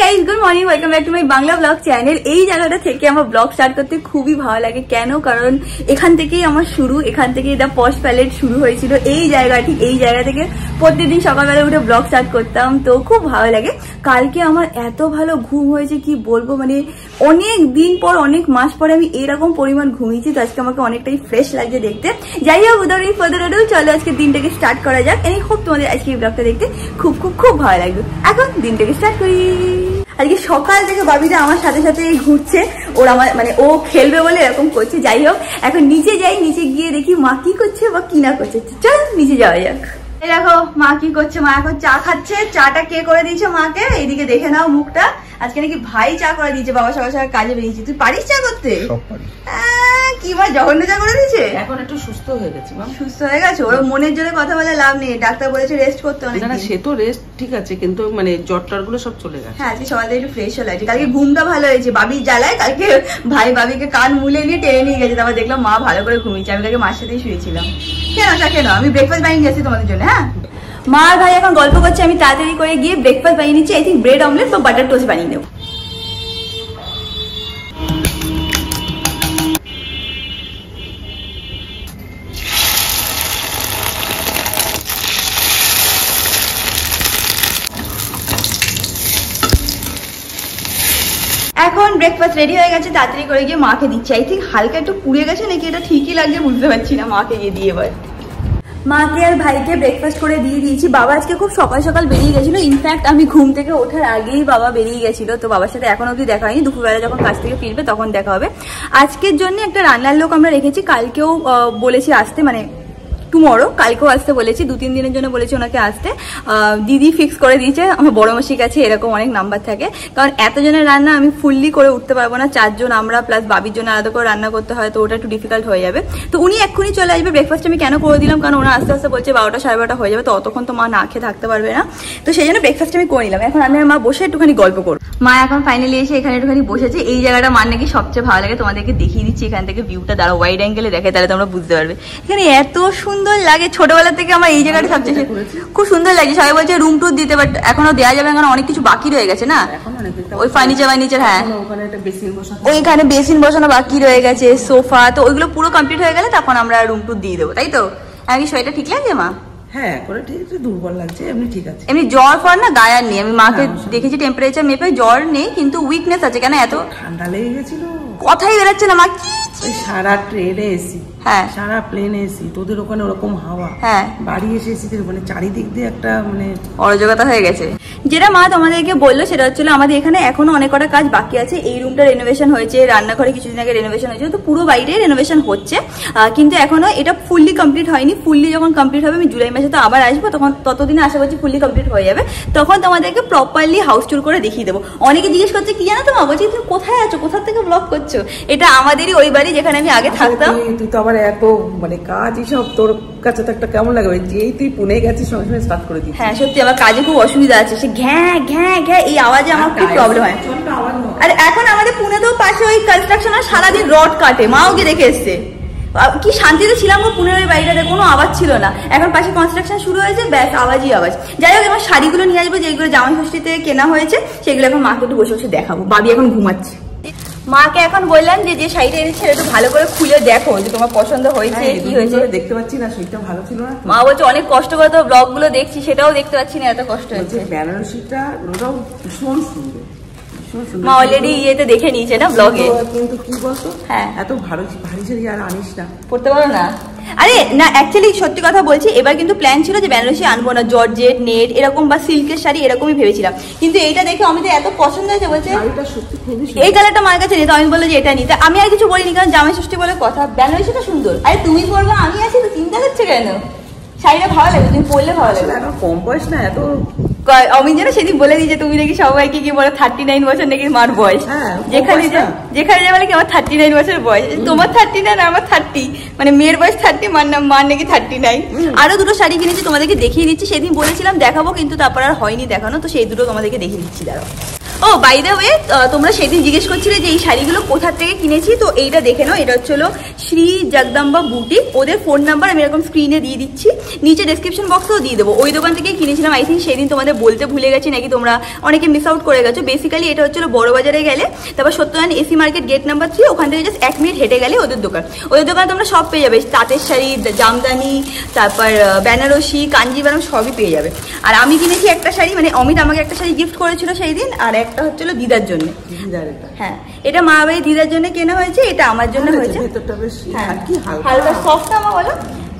Guys, good morning, welcome back to my Bangla blog channel. এই জায়গাটা থেকে আমার ব্লগ স্টার্ট করতে খুবই ভালো লাগে। কেন? কারণ এখান থেকেই আমার শুরু, এখান থেকেই দ্য পশ প্যালেট শুরু হয়েছিল। এই জায়গা থেকে প্রত্যেকদিন সকালবেলা উঠে ব্লগ স্টার্ট করতাম, তো খুব ভালো লাগে। কালকে আমার এত ভালো ঘুম হয়েছে কি বলবো, মানে অনেক দিন পর, অনেক মাস পরে আমি এরকম পরিমাণ ঘুমিয়েছি, তো আজকে আমাকে অনেকটাই ফ্রেশ লাগছে দেখতে। যাই হোক, উইদাউট এনি ফার্দার অ্যাডু, চলো আজকে দিনটাকে স্টার্ট করা যাক। এনি হোপ তোমাদের আজকে এই ব্লগটা দেখতে খুব খুব খুব ভালো লাগবে। এখন দিনটাকে স্টার্ট করি। আজকে সকাল থেকে বাবিটা আমার সাথে সাথে ঘুরছে, ওর আমার মানে ও খেলবে বলে এরকম করছে। যাই হোক, এখন নিচে যাই, নিচে গিয়ে দেখি মা কি করছে বা কি না করছে। চলো নিচে যাওয়া যাক। এই দেখো মা কি করছে, মা এখন চা খাচ্ছে। চাটা কে করে দিয়েছে মাকে? এইদিকে দেখে নাও মুখটা। আজকে নাকি ভাই চা করে দিয়েছে, বাবা সকাল সকাল কাজে বেরিয়েছে। তুই পারিস চা করতে? কি মা জঘন্য চা করে দিয়েছে? এখন একটু সুস্থ হয়ে গেছে। সুস্থ হয়ে গেছে? ওর মনের জন্য কথা বলে লাভ নেই, ডাক্তার বলেছে রেস্ট করতে অনেক। না সে তো রেস্ট ঠিক আছে, কিন্তু মানে জ্বর গুলো সব চলে গেছে। হ্যাঁ, আজকে সকাল থেকে একটু ফ্রেশ হয়ে লাগছে। কালকে ঘুমটা ভালো হয়েছে, বাবি জ্বালায় কালকে ভাই বাবিকে কান মুলে নিয়ে টেনে নিয়ে গেছে। তারপর দেখলাম মা ভালো করে ঘুমিয়েছে। আমি কালকে মার সাথেই শুয়েছিলাম। কেন আমি ব্রেকফাস্ট বানিয়ে গেছি তোমাদের জন্য। হ্যাঁ, মা আর ভাই এখন গল্প করছে, আমি তাড়াতাড়ি করে গিয়ে ব্রেকফাস্ট বানিয়ে নিচ্ছি। আই থিঙ্ক ব্রেড অমলেট বা বাটার টোস্ট বানিয়ে নেবো। এখন ব্রেকফাস্ট রেডি হয়ে গেছে, তাড়াতাড়ি করে গিয়ে মাকে দিচ্ছি। আই থিঙ্ক হালকা একটু পুড়ে গেছে নাকি, এটা ঠিকই লাগছে বুঝতে পারছি না। মাকে গিয়ে দিয়ে এবার মাকে আর ভাইকে ব্রেকফাস্ট করে দিয়ে দিয়েছি। বাবা আজকে খুব সকাল সকাল বেরিয়ে গেছিল। ইনফ্যাক্ট আমি ঘুম থেকে ওঠার আগেই বাবা বেরিয়ে গেছিল, তো বাবার সাথে এখন অবধি দেখা হয়নি। দুপুরবেলা যখন কাজ থেকে ফিরবে তখন দেখা হবে। আজকের জন্য একটা রান্নার লোক আমরা রেখেছি, কালকেও বলেছি আসতে, মানে টুমরো, কালকেও আসতে বলেছি, 2-3 দিনের জন্য বলেছি ওনাকে আসতে। দিদি ফিক্স করে দিয়েছে, আমার বড় মাসির কাছে এরকম অনেক নাম্বার থাকে, কারণ এতজনের রান্না আমি ফুললি করে উঠতে পারবো না। 4 জন আমরা প্লাস বাবির জন্য আলাদা করে রান্না করতে হয়, তো ওটা একটু ডিফিকাল্ট হয়ে যাবে। তো উনি এক্ষুনি চলে আসবে। ব্রেকফাস্ট আমি কেন করে দিলাম, কারণ ওরা আস্তে আস্তে বলছে 12টা 12:30 হয়ে যাবে, তো অতক্ষণ তো মা না খেয়ে থাকতে পারবে না, তো সেই জন্য ব্রেকফাস্ট আমি করে নিলাম। এখন আমি আর মা বসে একটুখানি গল্প করবো। মা এখন ফাইনালি এসে এখানে একটুখানি বসেছে। এই জায়গাটা মার নাকি সবচেয়ে ভালো লাগে, তোমাদেরকে দেখিয়ে দিচ্ছি এখান থেকে ভিউটা। দাঁড়া ওয়াইড অ্যাঙ্গেলে দেখে, তাহলে তোমরা বুঝতে পারবে। এখানে এত সুন্দর লাগে, ছোটবেলা থেকে আমার এই জায়গাটা সবচেয়ে খুব সুন্দর লাগে। সবাই বলছে রুম টুর দিতে, বাট এখনো দেওয়া যাবে, কারণ অনেক কিছু বাকি রয়ে গেছে না, ওই ফার্নিচার। হ্যাঁ, ওইখানে বেসিন বসানো বাকি রয়ে গেছে, সোফা, তো ওইগুলো পুরো কমপ্লিট হয়ে গেলে তখন আমরা রুম টুর দিয়ে দেবো, তাই তো? আমি বিষয়টা ঠিক লাগছে মা? হ্যাঁ, করে ঠিক আছে, দুর্বল লাগছে, এমনি ঠিক আছে। এমনি জ্বর ফর না গায়ে নেই, আমি মাকে দেখেছি টেম্পারেচার মেপে, জ্বর নেই, কিন্তু উইকনেস আছে। কেন? এত ঠান্ডা লেগে গেছিল, কথাই বেরোচ্ছে না মা। কি সারা ট্রেনে এসি, হ্যাঁ সারা প্লেনে এসি, তোদের ওখানে ওরকম হাওয়া, হ্যাঁ বাড়ি এসে এসিদের মানে চারিদিক দিয়ে একটা মানে অরাজকতা হয়ে গেছে। যেটা মা তোমাদেরকে বললো সেটা হচ্ছিল, আমাদের এখানে এখনো অনেক কটা কাজ বাকি আছে। এই রুমটা রেনোভেশন হয়েছে, রান্নাঘরে কিছুদিন আগে রেনোভেশন হয়েছে, তো পুরো বাড়িটাই রেনোভেশন হচ্ছে, কিন্তু এখনো এটা ফুললি কমপ্লিট হয়নি। ফুললি যখন কমপ্লিট হবে, আমি জুলাই মাসে তো আবার আসবো, তখন ততদিনে আশা করছি ফুললি কমপ্লিট হয়ে যাবে। তখন তোমাদেরকে প্রপারলি হাউস ট্যুর করে দেখিয়ে দেবো। অনেকে জিজ্ঞেস করছে কি জানো তো মা, বলছি তুমি কোথায় আছো, কোথা থেকে ব্লগ করছো? এটা আমাদেরই ওই বাড়ি যেখানে আমি আগে থাকতাম। তুই তো আবার এত মানে কাজ এসব, তোর কাছে তো একটা কেমন লাগে যেই তুই পুনে গেছিস সঙ্গে সঙ্গে স্টার্ট করে দিচ্ছিস। হ্যাঁ সত্যি, আমার কাজে খুব অসুবিধা আছে, সে ঘ্যাঁ ঘ্যাঁ ঘ্যাঁ এই আওয়াজে আমার খুব প্রবলেম হয়। আর এখন আমাদের পুনেতেও পাশে ওই কনস্ট্রাকশন, আর সারাদিন রড কাটে, মাও গিয়ে দেখে এসছে। কি শান্তিতে ছিলাম গো পুনের ওই বাড়িটাতে, কোনো আওয়াজ ছিল না। এখন পাশে কনস্ট্রাকশন শুরু হয়েছে, ব্যাস আওয়াজই আওয়াজ। যাই হোক, আমার শাড়িগুলো নিয়ে আসবো, যেগুলো জামাই ষষ্ঠীতে কেনা হয়েছে, সেগুলো এখন মাকে একটু বসে বসে দেখাবো। বাবি এখন ঘুমাচ্ছে। মাকে এখন বললাম যে শাড়িটা এনেছে একটু ভালো করে খুলে দেখো যে তোমার পছন্দ হয়েছে কি হয়েছে। দেখতে পাচ্ছি না, সেটা ভালো ছিল না। মা বলছে অনেক কষ্ট করে তো ব্লগ গুলো দেখছি, সেটাও দেখতে পাচ্ছি না, এত কষ্ট হচ্ছে। বেনারসিটা ওটাও ভীষণ সুন্দর। মা অলরেডি ইয়েতে দেখে নিয়েছে না ব্লগে। কিন্তু কি বলতো, হ্যাঁ এত ভারী শাড়ি আর আনিস না, পড়তে পারো না। আরে না, অ্যাকচুয়ালি সত্যি কথা বলছি, এবার কিন্তু প্ল্যান ছিল যে বেনারসি আনবো না, জর্জেট নেট এরকম বা সিল্কের শাড়ি এরকমই ভেবেছিলাম, কিন্তু এইটা দেখে অমিতা এত পছন্দ হয়েছে, বলছে এই কালারটা মার কাছে নিতে। আমি বললো যে এটা নিতে, আমি আর কিছু বলিনি, কারণ জামাই ষষ্ঠী বলে কথা, বেনারসিটা সুন্দর। আরে তুমি পরবে, আমি আছি তো, চিন্তা করছে কেন? শাড়িটা ভালো লাগে, তুমি পরলে ভালো লাগে। কম বয়স না এত। অমিত যেন সেদিন বলে দিয়েছে তুমি নাকি সবাইকে কি বলে 39 বছর নাকি মার বয়স, যেখানে বলে কি আমার 39 বছর বয়স। তোমার 39 আমার 30, মানে মেয়ের বয়স 30, মার নাকি 39। আরো দুটো শাড়ি কিনেছি, তোমাদেরকে দেখিয়ে দিচ্ছি। সেদিন বলেছিলাম দেখাবো, কিন্তু তারপর আর হয়নি দেখানো, তো সেই দুটো তোমাদেরকে দেখিয়ে দিচ্ছি। দাঁড়াও, ও বাই দ্য ওয়ে, তোমরা সেদিন জিজ্ঞেস করছিলে যে এই শাড়িগুলো কোথা থেকে কিনেছি, তো এইটা দেখে নাও। এটা হচ্ছে শ্রী জগদম্বা বুটিক, ওদের ফোন নাম্বার আমি এরকম স্ক্রিনে দিয়ে দিচ্ছি, নিচে ডেসক্রিপশন বক্সেও দিয়ে দেবো। ওই দোকান থেকেই কিনেছিলাম। আই থিঙ্ক সেদিন তোমাদের বলতে ভুলে গেছি, নাকি তোমরা অনেকে মিস আউট করে গেছো। বেসিক্যালি এটা হচ্ছিল বড় বাজারে গেলে, তারপর Satyanarayan AC market gate number 3, ওখান থেকে জাস্ট 1 মিনিট হেঁটে গেলে ওদের দোকান। ওদের দোকানে তোমরা সব পেয়ে যাবে, তাঁতের শাড়ি, জামদানি, তারপর বেনারসি, কাঞ্জিভারম সবই পেয়ে যাবে। আর আমি কিনেছি একটা শাড়ি, মানে অমিত আমাকে একটা শাড়ি গিফট করেছিল সেই দিন, আর একটা হচ্ছিল দিদার জন্য। হ্যাঁ, এটা মা বাড়ি দিদার জন্য কেনা হয়েছে, এটা আমার জন্য হয়েছে। হালকা সফট আমার বলো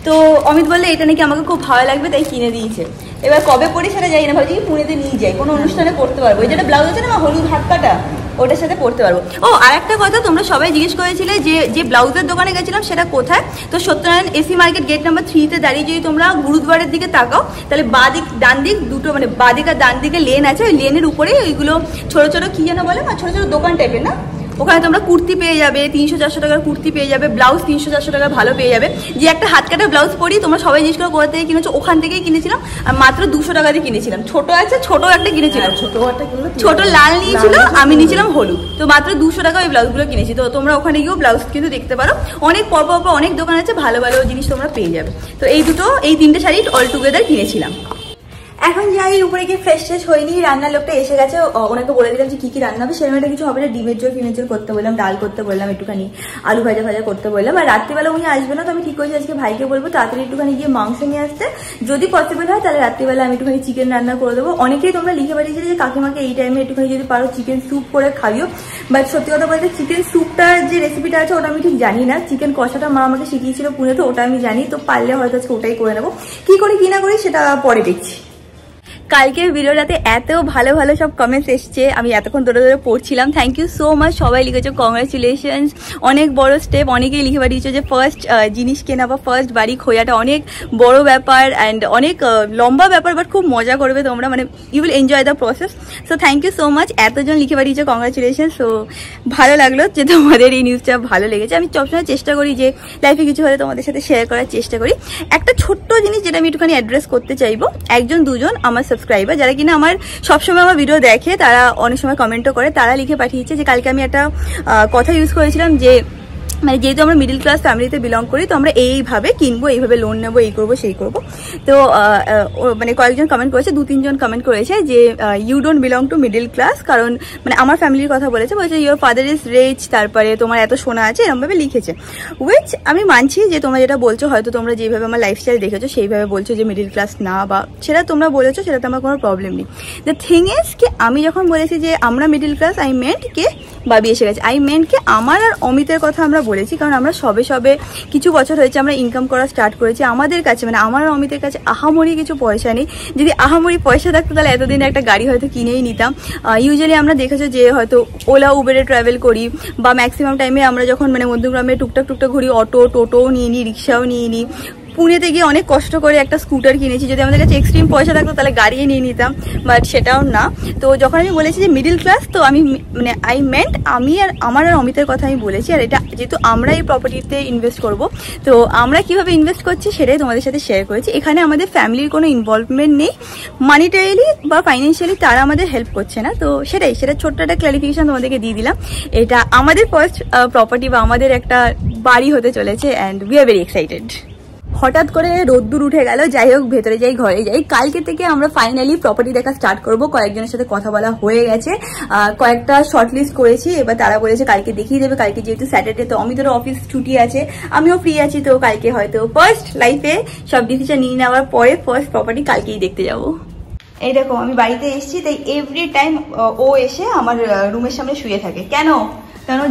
তো। অমিত বললে এটা নাকি আমাকে খুব ভালো লাগবে, তাই কিনে দিয়েছে। এবার কবে পরি সেটা যাই না, ভাবছি পুনেতে নিয়ে যাই, কোনো অনুষ্ঠানে পড়তে পারবো। এই যেটা ব্লাউজ আছে না হলুদ হাত কাটা, ওটার সাথে পড়তে পারবো। ও আর একটা কথা, তোমরা সবাই জিজ্ঞেস করেছিলে যে ব্লাউজের দোকানে গেছিলাম সেটা কোথায়। তো Satyanarayan AC market gate number 3-তে দাঁড়িয়ে যদি তোমরা গুরুদ্বারের দিকে তাকাও, তাহলে বাদিক ডান দিক দুটো, মানে বাদিক আর ডান দিকে লেন আছে। ওই লেনের উপরে ওইগুলো ছোট ছোট কি যেন বলে, ছোট ছোট দোকান টাইপের না, ওখানে তোমরা কুর্তি পেয়ে যাবে, 300-400 টাকার কুর্তি পেয়ে যাবে, ব্লাউজ 300-400 টাকার ভালো পেয়ে যাবে। যে একটা হাত কাটা ব্লাউজ পরি, তোমরা সবাই জিজ্ঞেস করো কোথা থেকে কিনেছো, ওখান থেকেই কিনেছিলাম। আর মাত্র 200 টাকা দিয়ে কিনেছিলাম। ছোট আছে, ছোট একটা কিনেছিলাম, ছোট লাল নিয়েছিল, আমি নিয়েছিলাম হলুদ। তো মাত্র 200 টাকা ওই ব্লাউজগুলো কিনেছি। তো তোমরা ওখানে গিয়েও ব্লাউজ কিন্তু দেখতে পারো। অনেক পর অনেক দোকান আছে, ভালো ভালো জিনিস তোমরা পেয়ে যাবে। তো এই 3টে শাড়ি অল টুগেদার কিনেছিলাম। এখন যাই, উপরে গিয়ে ফ্রেশ ট্রেশ হয়নি, রান্নার লোকটা এসে গেছে। ওনাকে বলে দিলাম যে কি রান্না হবে। সেরকম একটা কিছু হবে না, ডিমের জল ফিমের জল করতে বললাম, ডাল করতে বললাম, একটুখানি আলু ভাজা করতে বললাম। আর রাত্রিবেলা উনি আসবে না, তো আমি ঠিক করেছি আজকে ভাইকে বলবো তাড়াতাড়ি একটুখানি গিয়ে মাংস নিয়ে আসতে। যদি পসিবল হয় তাহলে রাত্রিবেলা আমি একটুখানি চিকেন রান্না করে দেবো। অনেকেই তোমরা লিখে পাঠিয়েছিলে যে কাকিমাকে এই টাইমে একটুখানি যদি পারো চিকেন স্যুপ করে খাইও। বাট সত্যি কথা বলতে চিকেন স্যুপটার যে রেসিপিটা আছে ওটা আমি ঠিক জানি না। চিকেন কষাটা মা আমাকে শিখিয়েছিল পুনেতে, ওটা আমি জানি। তো পারলে হয়তো আজকে ওটাই করে নেবো। কি করি কি না করি সেটা পরে দেখছি। কালকের ভিডিওটাতে এত ভালো ভালো সব কমেন্টস এসছে, আমি এতক্ষণ ধরে পড়ছিলাম। Thank you so much. সবাই লিখেছো কংগ্রাচুলেশনস, অনেক বড় স্টেপ। অনেকেই লিখে পাঠিয়েছো যে ফার্স্ট জিনিস কেনা বা ফার্স্ট বাড়ি খোঁজাটা অনেক বড় ব্যাপার অ্যান্ড অনেক লম্বা ব্যাপার, বাট খুব মজা করবে তোমরা, মানে you will enjoy the process. So thank you so much. এতজন লিখে পাঠিয়েছো কংগ্রাচুলেশন। সো ভালো লাগলো যে তোমাদের এই নিউজটা ভালো লেগেছে। আমি সবসময় চেষ্টা করি যে লাইফে কিছু হলে তোমাদের সাথে শেয়ার করার চেষ্টা করি। একটা ছোট্ট জিনিস যেটা আমি একটুখানি অ্যাড্রেস করতে চাইবো, 1-2জন আমার সাবস্ক্রাইবার যারা কিনা আমার সবসময় আমার ভিডিও দেখে, তারা অনেক সময় কমেন্টও করে, তারা লিখে পাঠিয়েছে যে কালকে আমি একটা কথা ইউজ করেছিলাম যে মানে যেহেতু আমরা মিডিল ক্লাস ফ্যামিলিতে বিলং করি, তো আমরা এইভাবে কিনবো, এইভাবে লোন নেবো, এই করবো সেই করবো। তো মানে কয়েকজন কমেন্ট করেছে, 2-3জন কমেন্ট করেছে যে you don't belong to middle class, কারণ মানে আমার ফ্যামিলির কথা বলেছে ইউর ফাদার ইজ রিচ, তারপরে তোমার এত সোনা আছে, এরকমভাবে লিখেছে। উইচ আমি মানছি যে তোমরা যেটা বলছো, হয়তো তোমরা যেভাবে আমার লাইফস্টাইল দেখেছো সেইভাবে বলছো যে মিডিল ক্লাস না, বা সেটা তোমরা বলেছো, সেটাতে আমার কোনো প্রবলেম নেই। দ্য থিং ইজ কি আমি যখন বলেছি যে আমরা মিডিল ক্লাস, আই মেন্ট কে বাবি এসে গেছে, আই মেন্ট কি আমার আর অমিতের কথা আমরা বলেছি, কারণ আমরা সবে কিছু বছর হয়েছে আমরা ইনকাম করা স্টার্ট করেছি। আমাদের কাছে মানে আমার আর অমিতের কাছে আহামরি কিছু পয়সা নেই। যদি আহামরি পয়সা থাকতো তাহলে এতদিন একটা গাড়ি হয়তো কিনেই নিতাম। ইউজুয়ালি আমরা দেখেছো যে হয়তো ওলা উবেরে ট্রাভেল করি, বা ম্যাক্সিমাম টাইমে আমরা যখন মানে মধ্যগ্রামে টুকটাক ঘুরি, অটো টোটোও নিয়ে নিই, রিক্সাও নিয়ে নিই। পুনেতে গিয়ে অনেক কষ্ট করে একটা স্কুটার কিনেছি। যদি আমাদের কাছে এক্সট্রিম পয়সা থাকতো তাহলে গাড়িয়ে নিয়ে নিতাম, বাট সেটাও না। তো যখন আমি বলেছি যে মিডিল ক্লাস, তো আমি মানে আই মেন্ট আমি আর আমার আর অমিতের কথা আমি বলেছি। আর এটা যেহেতু আমরা এই প্রপার্টিতে ইনভেস্ট করব, তো আমরা কিভাবে ইনভেস্ট করছি সেটাই তোমাদের সাথে শেয়ার করেছি। এখানে আমাদের ফ্যামিলির কোনো ইনভলভমেন্ট নেই, মানিটারিলি বা ফাইন্যান্সিয়ালি তারা আমাদের হেল্প করছে না। তো সেটা ছোট্ট একটা ক্লারিফিকেশন তোমাদেরকে দিয়ে দিলাম। এটা আমাদের ফার্স্ট প্রপার্টি বা আমাদের একটা বাড়ি হতে চলেছে, and we are very excited. হঠাৎ করে রোদ্দুর উঠে গেল। যাই হোক, ভেতরে যাই, ঘরে যাই। কালকে থেকে আমরা ফাইনালি প্রপার্টি দেখা স্টার্ট করব। কয়েকজনের সাথে কথা বলা হয়ে গেছে, কয়েকটা শর্ট লিস্ট করেছি। এবার তারা বলেছে কালকে দেখিয়ে দেবে। কালকে যেহেতু স্যাটারডে, তো অমিতেরও অফিস ছুটি আছে, আমিও ফ্রি আছি। তো কালকে হয়তো ফার্স্ট লাইফে সব ডিসিশন নিয়ে নেওয়ার পরে ফার্স্ট প্রপার্টি কালকেই দেখতে যাব। এই দেখো আমি বাড়িতে এসেছি, তাই এভরি টাইম ও এসে আমার রুমের সামনে শুয়ে থাকে। কেন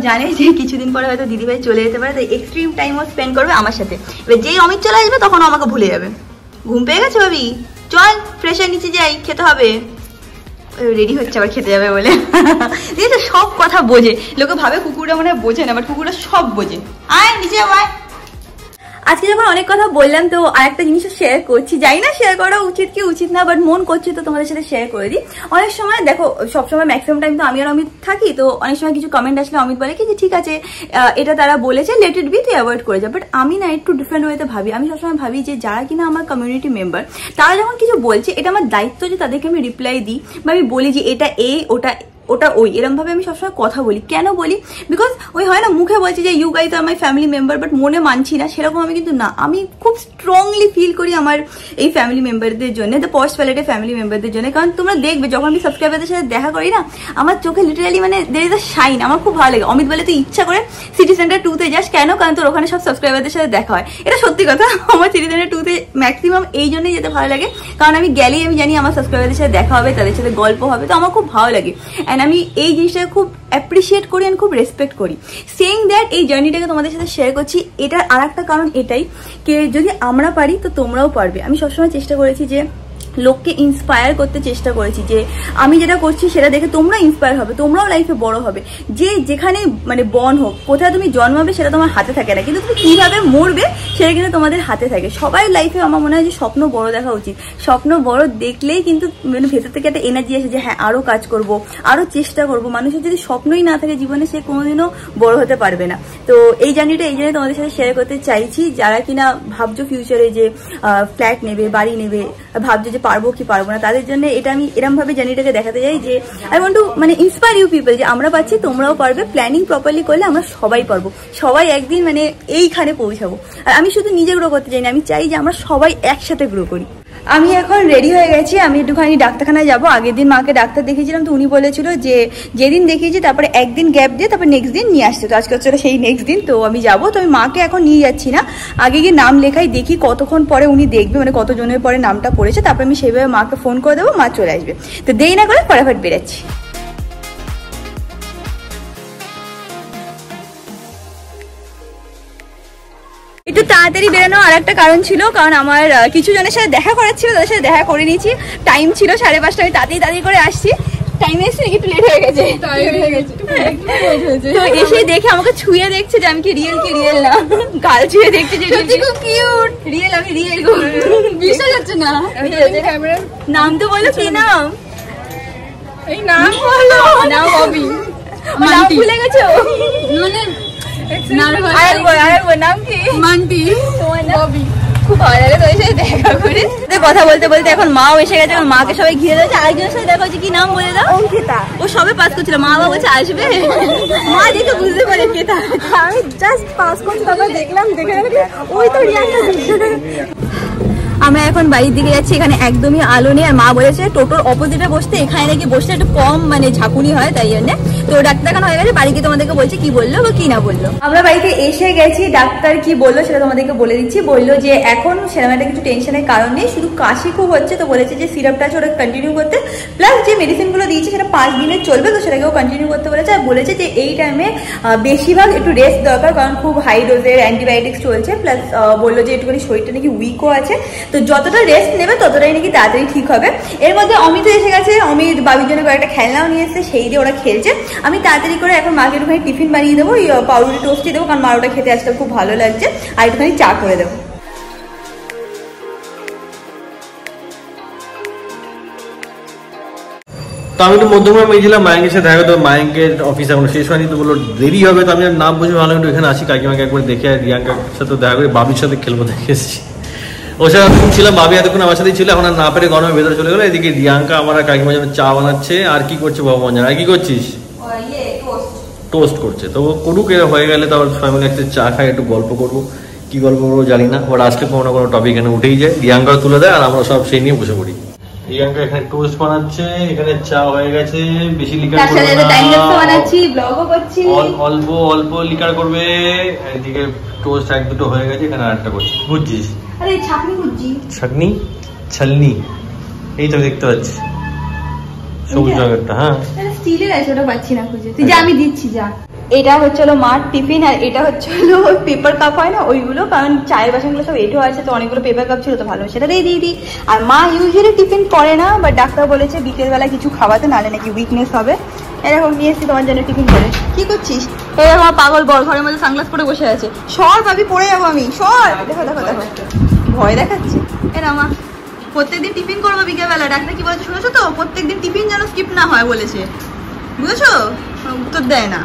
জানে যে কিছুদিন পরে হয়তো দিদিভাই চলে যেতে পারে, তাই এক্সট্রিম টাইম ও স্পেন্ড করবে আমার সাথে। এবার যেই অমিত চলে আসবে তখন আমাকে ভুলে যাবে। ঘুম পেয়ে গেছে ভাবি, চল ফ্রেশ হয়ে নিচে যাই, খেতে হবে। রেডি হচ্ছে আবার খেতে যাবে বলে। দিদি তো সব কথা বোঝে, লোকে ভাবে কুকুরটা মনে হয় বোঝে না, বাট কুকুরটা সব বোঝে। আয় নিচে আয়। আজকে যখন অনেক কথা বললাম, তো আরেকটা জিনিসও শেয়ার করছি। জানি না শেয়ার করা উচিত কি উচিত না, বাট মন করছে তো তোমাদের সাথে শেয়ার করে দিই। অনেক সময় দেখো, সবসময় ম্যাক্সিমাম টাইম তো আমি আর অমিত থাকি, তো অনেক সময় কিছু কমেন্ট আসলে অমিত বলে কি যে ঠিক আছে এটা তারা বলেছে, লেট ইট বি, তুই অ্যাভয়েড করে যা। বাট আমি না একটু ডিফারেন্ট ওয়েতে ভাবি। আমি সবসময় ভাবি যে যারা কিনা আমার কমিউনিটি মেম্বার, তারা যখন কিছু বলছে, এটা আমার দায়িত্ব যে তাদেরকে আমি রিপ্লাই দিই, বা আমি বলি যে এটা ওটা ওটা ওই, এরকম ভাবে আমি সবসময় কথা বলি। কেন বলি? বিকজ ওই হয় না মুখে বলছি যে you guys are my family member, but মনে মানছি না, সেরকম আমি কিন্তু না। আমি খুব স্ট্রংলি ফিল করি আমার এই ফ্যামিলি মেম্বারদের জন্য, দ্য পস্ট প্যালেটে ফ্যামিলি মেম্বারদের জন্য। কারণ তোমরা দেখবে যখন আমি সাবস্ক্রাইবারদের সাথে দেখা করি না, আমার চোখে লিটারালি মানে দের ইজ আ শাইন। আমার খুব ভালো লাগে। অমিত বলে তুই ইচ্ছা করে সিটি সেন্টার 2-তে যাস কেন? কারণ তোর ওখানে সব সাবস্ক্রাইবারদের সাথে দেখা হয়। এটা সত্যি কথা। আমার সিটি সেন্টার 2-তে ম্যাক্সিমাম এই জন্যই যেতে ভালো লাগে, কারণ আমি গেলেই আমি জানি আমার সাবস্ক্রাইবারদের সাথে দেখা হবে, তাদের সাথে গল্প হবে, তো আমার খুব ভালো লাগে। অ্যান্ড আমি এই জিনিসটাকে খুব অ্যাপ্রিসিয়েট করি অ্যান্ড খুব রেসপেক্ট করি। সেইং দ্যাট এই জার্নিটাকে তোমাদের সাথে শেয়ার করছি। এটার আর একটা কারণ এটাই যে যদি আমরা পারি তো তোমরাও পারবে। আমি সবসময় চেষ্টা করেছি যে লোককে ইন্সপায়ার করতে চেষ্টা করেছি, যে আমি যেটা করছি সেটা দেখে তোমরা ইন্সপায়ার হবে, তোমরাও লাইফে বড় হবে। যে যেখানে মানে বর্ন হোক, কোথায় তুমি জন্মাবে সেটা তোমার হাতে থাকে না, কিন্তু তুমি কিভাবে মরবে সেটা কিন্তু তোমাদের হাতে থাকে। সবাই লাইফে আমার মনে হয় যে স্বপ্ন বড় দেখা উচিত। স্বপ্ন বড় দেখলেই কিন্তু মানে ভেতর থেকে একটা এনার্জি আসে যে হ্যাঁ আরো কাজ করব, আরো চেষ্টা করব। মানুষের যদি স্বপ্নই না থাকে জীবনে, সে কোনোদিনও বড় হতে পারবে না। তো এই জার্নিটা এই জন্য তোমাদের সাথে শেয়ার করতে চাইছি। যারা কিনা ভাবছো ফিউচারে যে ফ্ল্যাট নেবে, বাড়ি নেবে, ভাবছো যে পারবো কি পারবো না, তাদের জন্য এটা আমি এরকম ভাবে জার্নিটাকে দেখাতে চাই যে আই ওয়ান্ট টু মানে ইন্সপায়ার ইউ পিপল, যে আমরা পাচ্ছি তোমরাও পারবে। প্ল্যানিং প্রপারলি করলে আমরা সবাই পারবো, সবাই একদিন মানে এইখানে পৌঁছাবো। আর আমি শুধু নিজে গ্রো করতে চাই না, আমি চাই যে আমরা সবাই একসাথে গ্রো করি। আমি এখন রেডি হয়ে গেছি, আমি একটুখানি ডাক্তারখানায় যাবো। আগের দিন মাকে ডাক্তার দেখিয়েছিলাম, তো উনি বলেছিল যে যেদিন দেখিয়েছি তারপরে একদিন গ্যাপ দিয়ে তারপর নেক্সট দিন নিয়ে আসছে। তো আজকে হচ্ছে সেই নেক্সট দিন, তো আমি যাবো। তো আমি মাকে এখন নিয়ে যাচ্ছি না, আগে গিয়ে নাম লেখাই, দেখি কতক্ষণ পরে উনি দেখবে, মানে কতজনের পরে নামটা পড়েছে, তারপরে আমি সেইভাবে মাকে ফোন করে দেবো, মা চলে আসবে। তো দেরি না করে ফটাফট বেরাচ্ছি। একটু তাড়াতাড়ি বেরোনো আর একটা কারণ ছিল, কারণ আমার কিছু জনের সাথে দেখা করার ছিল, তাদের সাথে দেখা করে নিয়েছি। টাইম ছিল 5:30, আমি তাড়াতাড়ি করে আসছি। টাইমে এসে একটু লেট হয়ে গেছে, তো এসে দেখে আমাকে ছুঁয়ে দেখছে যে আমি কি রিয়েল না, গাল ছুঁয়ে দেখছে যে খুব কিউট, রিয়েল আমি রিয়েল। বিশ্বাস হচ্ছে না। নাম তো বলো, কি নাম? এই নাম বলো। নাম ববি। নাম ভুলে গেছো মানে? নাম কি? মান্টি। তোমার নাম ববি। খুব ভালো লাগে তোর সাথে দেখা করে। কথা বলতে বলতে এখন মাও এসে গেছে, আমার মাকে সবাই ঘিরে দিয়েছে। আরেকজনের সাথে দেখা হচ্ছে, কি নাম বলে দাও? অঙ্কিতা। ও সবে পাস করছিল, মা বাবা বলছে আসবে, মা দেখে বুঝতে পারে কেতা। আমি জাস্ট পাস করছি, তারপর দেখলাম, দেখে ওই তো রিয়াঙ্কা। আমরা এখন বাড়ির দিকে যাচ্ছি, এখানে একদমই আলো নেই। আর মা বলেছে টোটোর অপোজিটে বসতে, এখানে নাকি বসলে একটু কম মানে ঝাঁকুনি হয়, তাই জন্য। তো ডাক্তারখানা হয়ে গেছে, বাড়ি গিয়ে তোমাদেরকে বলছে কি বললো বা কি না বললো। আমরা বাড়িতে এসে গেছি, ডাক্তার কি বললো সেটা তোমাদেরকে বলে দিচ্ছি। বললো যে এখন সেরকম একটা কিছু টেনশনের কারণ নেই, শুধু কাশি খুব হচ্ছে। তো বলেছে যে সিরাপটা আছে ওটা কন্টিনিউ করতে, প্লাস যে মেডিসিনগুলো দিয়েছে সেটা 5 দিনের চলবে, তো সেটাকেও কন্টিনিউ করতে বলেছে। আর বলেছে যে এই টাইমে বেশিরভাগ একটু রেস্ট দরকার, কারণ খুব হাই ডোজের অ্যান্টিবায়োটিক্স চলছে। প্লাস বললো যে একটুখানি শরীরটা নাকি উইকও আছে, তো যতটা রেস্ট নেবে ততটাই নাকি তাড়াতাড়ি ঠিক হবে। এর মধ্যে অমিত এসে গেছে, অমিত বাবির জন্য কয়েকটা খেলনাও নিয়ে এসেছে, সেই দিয়ে ওরা খেলছে। আমি তাড়াতাড়ি করে এখন মাকে একটুখানি টিফিন বানিয়ে দেবো, ওই পাউরুটি টোস্টই দেবো, কারণ মার ওটা খেতে আজকাল খুব ভালো লাগছে। আর একটুখানি চা করে দেবো। তো আমি তো মধ্যমগ্রামে গিয়েছিলাম মায়ের সাথে দেখা করতে, মায়ের অফিস এখন শেষ হয়নি, তো বললো দেরি হবে। তো আমি নাম বুঝে ভালো একটু এখানে আসি, কাকিমাকে একবার দেখে আর রিয়াঙ্কার সাথে দেখা করে বাবির সাথে খেলবো দেখে এসেছি। ওর সাথে ছিলাম, বাবি এতক্ষণ আমার সাথেই ছিল, এখন আর না পেরে গরমে ভেতরে চলে গেলো। এদিকে রিয়াঙ্কা আমার কাকিমার জন্য চা বানাচ্ছে, আর কি করছে ভগবান জানে। আর কি করছিস? টোস্ট করছে। তো করুক, এরা হয়ে গেলে তারপর ফ্যামিলি একটা চা খাই, একটু গল্প করবো। কি গল্প করবো জানি না, বাট আজকে কোনো না কোনো টপিক এখানে উঠেই যায়। রিয়াঙ্কাও তুলে দেয় আর আমরা সব সেই নিয়ে বসে পড়ি। রিয়াঙ্কা এখানে টোস্ট বানাচ্ছে, এখানে চা হয়ে গেছে, বেশি লিকার অল্প অল্প লিকার করবে। এদিকে টোস্ট 1-2 হয়ে গেছে, এখানে আরেকটা করছি। বুঝছিস? ছাকনি ছালনি, এই তো দেখতে পাচ্ছি সবুজ রঙেরটা। হ্যাঁ স্টিলের আছে, ওটা পাচ্ছি না খুঁজে, তুই যা আমি দিচ্ছি যা। এটা হচ্ছে হলো মার টিফিন, আর এটা হচ্ছে হলো পেপার কাপ হয় না ওইগুলো, কারণ চায়ের বাসনগুলো সব এঁটো আছে, তো অনেকগুলো পেপার কাপ ছিল, তো ভালো সেটা দিয়ে দিই। আর মা ইউজুয়ালি টিফিন করে না, বাট ডাক্তার বলেছে বিকেলবেলা কিছু খাওয়াতে, নাহলে নাকি উইকনেস হবে। এরকম নিয়ে এসছি তোমার জন্য টিফিন করে। কি করছিস? এরকম আমার পাগল বড় ঘরের মধ্যে সানগ্লাস পরে বসে আছে। সর ভাবি, পড়ে যাবো আমি, সর। দেখো দেখো দেখো, ভয় দেখাচ্ছে। এরা মা প্রত্যেকদিন টিফিন করবো বিকেলবেলা, ডাক্তার কি বলছে শুনেছো তো? প্রত্যেকদিন টিফিন যেন স্কিপ না হয় বলেছে, বুঝেছো? উত্তর দেয় না।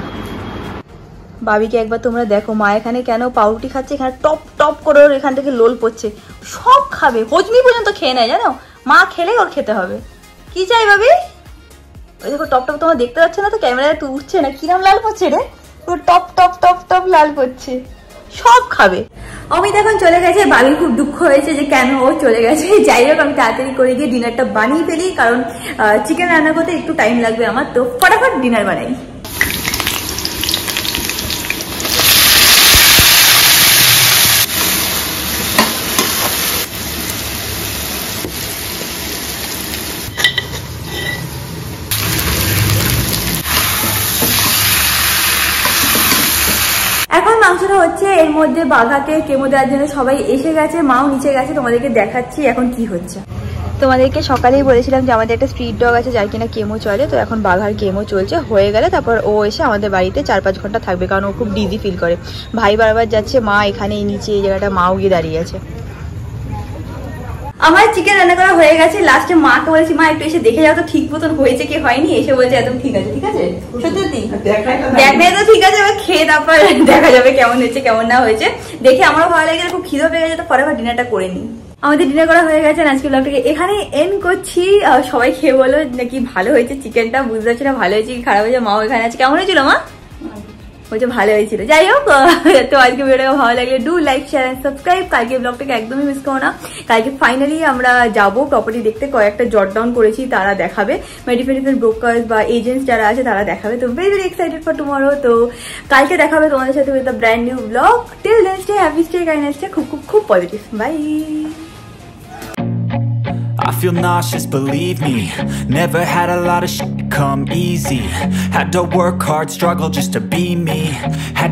বাবিকে একবার তোমরা দেখো, মা এখানে কেন পাউরুটি খাচ্ছে, এখানে টপ টপ করে ওর এখান থেকে লোল পড়ছে। সব খাবে, হজমি পর্যন্ত খেয়ে নেয় জানো। মা খেলেই ওর খেতে হবে। কি চাই বাবি? ওই দেখো টপ টপ তোমার দেখতে পাচ্ছ না তো, ক্যামেরায় তো উঠছে না, কিরম লাল করছে রে, পুরো টপ টপ টপ টপ লাল করছে, সব খাবে। অমিত এখন চলে গেছে, বাবির খুব দুঃখ হয়েছে যে কেন ও চলে গেছে। যাই হোক আমি তাড়াতাড়ি করে গিয়ে ডিনারটা বানিয়ে ফেলি, কারণ চিকেন রান্না করতে একটু টাইম লাগবে আমার, তো ফটাফট ডিনার বানাই। এখন মাংসটা হচ্ছে, এর মধ্যে বাঘাকে কেমো দেওয়ার জন্য সবাই এসে গেছে, মাও নিচে গেছে, তোমাদেরকে দেখাচ্ছি এখন কি হচ্ছে। তোমাদেরকে সকালেই বলেছিলাম যে আমাদের একটা স্ট্রিট ডগ আছে যার কিনা কেমো চলে, তো এখন বাঘার কেমো চলছে, হয়ে গেলে তারপর ও এসে আমাদের বাড়িতে 4-5 ঘন্টা থাকবে, কারণ ও খুব ডিজি ফিল করে। ভাই বারবার যাচ্ছে, মা এখানে এই নিচে এই জায়গাটা মাও গিয়ে দাঁড়িয়ে আছে। আমার চিকেন রান্না করা হয়ে গেছে, লাস্টে মাকে বলেছি মা একটু এসে দেখে যাও তো ঠিক মতন হয়েছে কি হয়নি, এসে বলছে একদম ঠিক আছে। ঠিক আছে সত্যি দেখাই তো ঠিক আছে, এবার খেয়ে তারপর দেখা যাবে কেমন হয়েছে কেমন না হয়েছে। দেখে আমারও ভালো লাগে, খুব খিদে পেয়ে গেছে, তো ফটাফট ডিনারটা করে নিই। আমাদের ডিনার করা হয়ে গেছে, আজকে ব্লগটাকে এখানে এন্ড করছি। সবাই খেয়ে বলো নাকি ভালো হয়েছে চিকেনটা, বুঝতে পারছি না ভালো হয়েছে কি খারাপ হয়েছে। মাও এখানে আছে, কেমন হয়েছিল মা? বলছে ভালো হয়েছিল। যাই হোক, তো আজকে ভিডিওটা ভালো লাগলে do like share and subscribe. কালকে ব্লগটাকে একদমই মিস করো না। কালকে ফাইনালি আমরা যাবো প্রপার্টি দেখতে, কয়েকটা জট ডাউন করেছি, তারা দেখাবে, ডিফারেন্ট ব্রোকার্স বা এজেন্টস যারা আছে তারা দেখাবে। তো very very excited for tomorrow. তো কালকে দেখাবে তোমাদের সাথে with a brand new blog. Till then stay happy, stay kind, stay খুব খুব খুব positive. Bye. I feel nauseous, believe me. Never had a lot of shit come easy. Had to work hard, struggle just to be me. Had to